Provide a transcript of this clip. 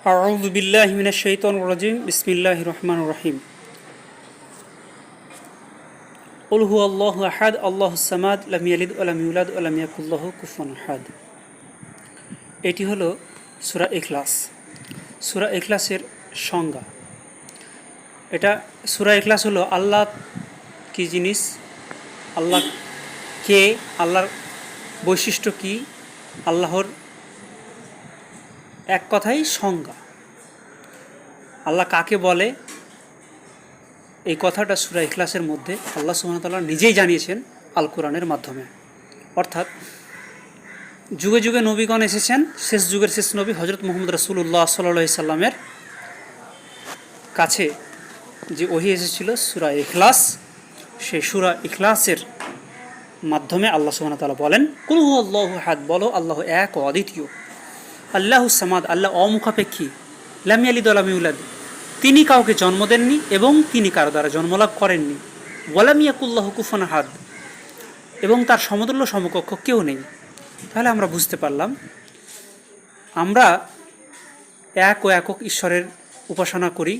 আউযু বিল্লাহি মিনাশ শাইতানির রাজিম বিসমিল্লাহির রহমানির রহিম কুল হুয়াল্লাহু আহাদ আল্লাহুস সামাদ লাম ইয়ালিদ ওয়া লাম ইউলাদ ওয়া লাম ইয়াকুল লাহু কুফুয়ান আহাদ। এটি হলো সূরা ইখলাস। সূরা ইখলাসের সংজ্ঞা। এটা সূরা ইখলাস হলো আল্লাহ কি জিনিস, আল্লাহ কে, আল্লাহর বৈশিষ্ট্য কি, আল্লাহর এক কথাই সংজ্ঞা। আল্লাহ কাকে বলে এই কথাটা সূরা ইখলাসের মধ্যে আল্লাহ সুবহানাহু ওয়া তাআলা নিজেই জানিয়েছেন আল কোরআনের মাধ্যমে। অর্থাৎ যুগে যুগে নবীগণ এসেছেন, শেষ যুগের শেষ নবী হযরত মুহাম্মদ রাসূলুল্লাহ সাল্লাল্লাহু আলাইহি সাল্লামের কাছে যে ওহী এসেছিল সূরা ইখলাস, সেই সূরা ইখলাসের মাধ্যমে আল্লাহ সুবহানাহু ওয়া তাআলা বলেন, কুল হুয়াল্লাহু আহাদ, বলো আল্লাহ এক ও অদ্বিতীয়, আল্লাহুস সামাদ, আল্লাহ অমুখাপেক্ষী, লাম ইয়ালিদ ওয়া লাম ইউলাদ, তিনি কাউকে জন্ম দেননি এবং তিনি কারো দ্বারা জন্মলাভ করেননি, ওয়া লাম ইয়াকুল লাহু কুফুয়ান আহাদ, এবং তার সমতুল্য সমকক্ষ কেউ নেই। তাহলে আমরা বুঝতে পারলাম আমরা এক ও একক ঈশ্বরের উপাসনা করি।